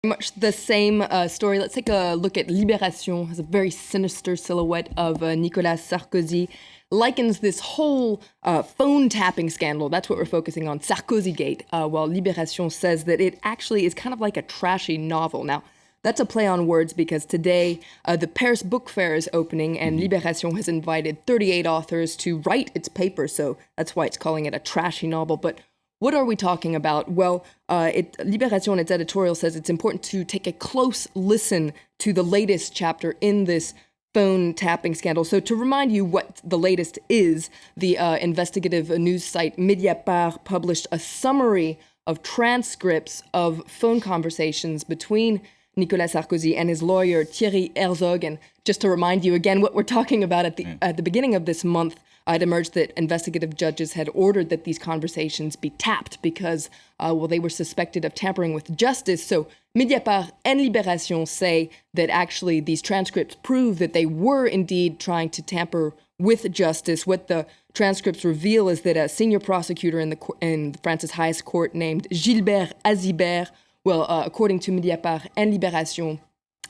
Much the same story. Let's take a look at Libération. It has a very sinister silhouette of Nicolas Sarkozy. Likens this whole phone tapping scandal, that's what we're focusing on, Sarkozygate, while Libération says that it actually is kind of like a trashy novel. Now, that's a play on words because today the Paris Book Fair is opening and Libération has invited 38 authors to write its paper, so that's why it's calling it a trashy novel. But what are we talking about? Well, Libération in its editorial says it's important to take a close listen to the latest chapter in this phone tapping scandal. So to remind you what the latest is, the investigative news site Mediapart published a summary of transcripts of phone conversations between Nicolas Sarkozy and his lawyer Thierry Herzog. And just to remind you again what we're talking about at the beginning of this month, it emerged that investigative judges had ordered that these conversations be tapped because, they were suspected of tampering with justice. So Mediapart and Libération say that actually these transcripts prove that they were indeed trying to tamper with justice. What the transcripts reveal is that a senior prosecutor in France's highest court named Gilbert Azibert, according to Mediapart and Libération,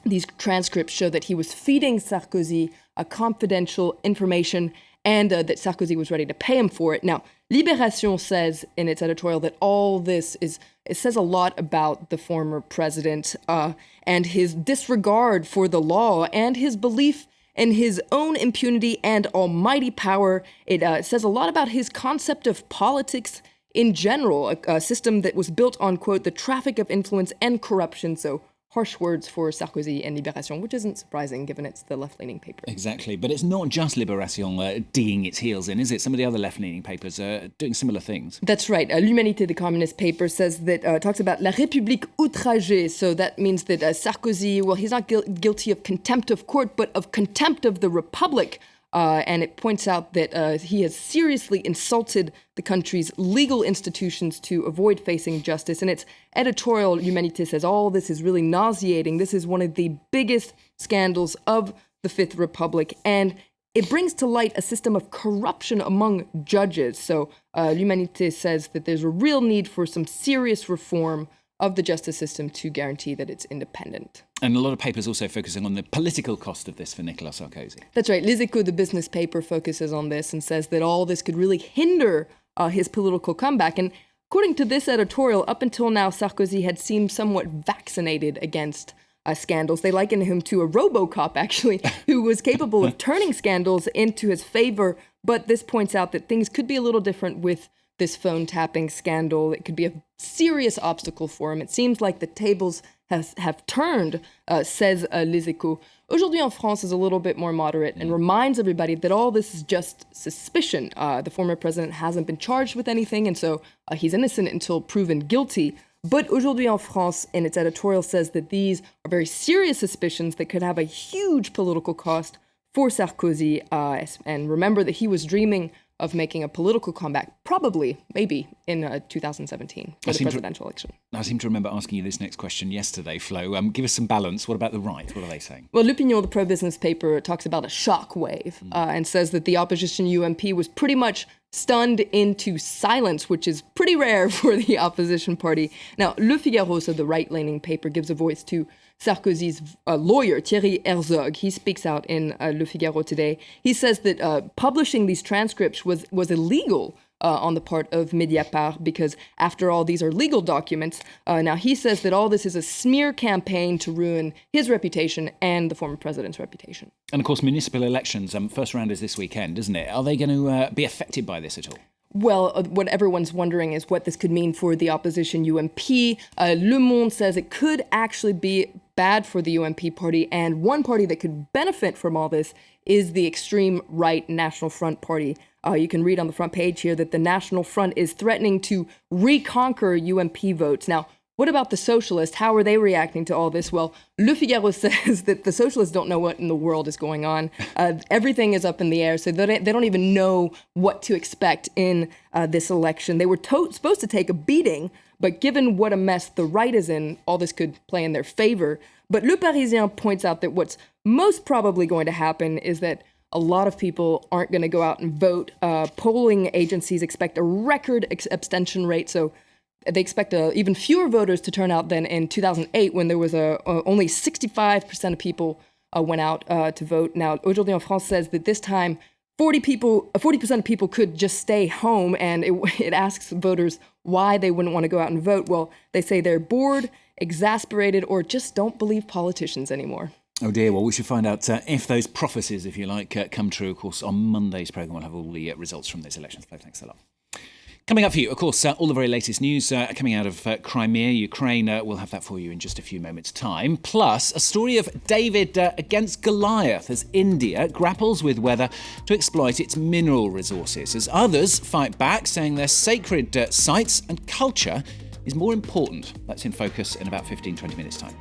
these transcripts show that he was feeding Sarkozy confidential information and that Sarkozy was ready to pay him for it. Now, Libération says in its editorial that all this it says a lot about the former president and his disregard for the law and his belief in his own impunity and almighty power. It says a lot about his concept of politics in general, a system that was built on, quote, the traffic of influence and corruption. So harsh words for Sarkozy and Libération, which isn't surprising given it's the left-leaning paper. Exactly, but it's not just Libération digging its heels in, is it? Some of the other left-leaning papers are doing similar things. That's right. L'Humanité, the communist paper, says that, talks about La République outragée. So that means that Sarkozy, he's not guilty of contempt of court, but of contempt of the Republic. And it points out that he has seriously insulted the country's legal institutions to avoid facing justice. And its editorial, L'Humanité, says all this is really nauseating. This is one of the biggest scandals of the Fifth Republic. And it brings to light a system of corruption among judges. So L'Humanité says that there's a real need for some serious reform of the justice system to guarantee that it's independent. And a lot of papers also focusing on the political cost of this for Nicolas Sarkozy. That's right. Les Echos, the business paper, focuses on this and says that all this could really hinder his political comeback. And according to this editorial, up until now, Sarkozy had seemed somewhat vaccinated against scandals. They liken him to a RoboCop, actually, who was capable of turning scandals into his favor. But this points out that things could be a little different with this phone tapping scandal. It could be a serious obstacle for him. It seems like the tables have turned, says Les Echos. Aujourd'hui en France is a little bit more moderate and reminds everybody that all this is just suspicion. The former president hasn't been charged with anything, and so he's innocent until proven guilty. But Aujourd'hui en France, in its editorial, says that these are very serious suspicions that could have a huge political cost for Sarkozy. And remember that he was dreaming of making a political comeback, maybe, in 2017 for the presidential election. I seem to remember asking you this next question yesterday, Flo. Give us some balance. What about the right? What are they saying? Well, L'Opinion, the pro-business paper, talks about a shock wave and says that the opposition UMP was pretty much stunned into silence, which is pretty rare for the opposition party. Now, Le Figaro, so the right-leaning paper, gives a voice to Sarkozy's lawyer, Thierry Herzog. He speaks out in Le Figaro today. He says that publishing these transcripts was illegal on the part of Mediapart because, after all, these are legal documents. Now, he says that all this is a smear campaign to ruin his reputation and the former president's reputation. And, of course, municipal elections, first round is this weekend, isn't it? Are they going to be affected by this at all? Well, what everyone's wondering is what this could mean for the opposition UMP. Le Monde says it could actually be bad for the UMP party, and one party that could benefit from all this is the extreme right National Front party. You can read on the front page here that the National Front is threatening to reconquer UMP votes. Now, what about the socialists? How are they reacting to all this? Well, Le Figaro says that the socialists don't know what in the world is going on. Everything is up in the air, so they don't even know what to expect in this election. They were supposed to take a beating, but given what a mess the right is in, all this could play in their favor. But Le Parisien points out that what's most probably going to happen is that a lot of people aren't going to go out and vote. Polling agencies expect a record abstention rate, so they expect even fewer voters to turn out than in 2008 when there was only 65% of people went out to vote. Now, Aujourd'hui en France says that this time 40% of people could just stay home, and it asks voters why they wouldn't want to go out and vote. Well, they say they're bored, exasperated, or just don't believe politicians anymore. Oh dear, well, we should find out if those prophecies, if you like, come true. Of course, on Monday's programme, we'll have all the results from those elections. Thanks a lot. Coming up for you, of course, all the very latest news coming out of Crimea, Ukraine. We'll have that for you in just a few moments' time. Plus, a story of David against Goliath as India grapples with whether to exploit its mineral resources, as others fight back, saying their sacred sites and culture is more important. That's in focus in about 15-20 minutes' time.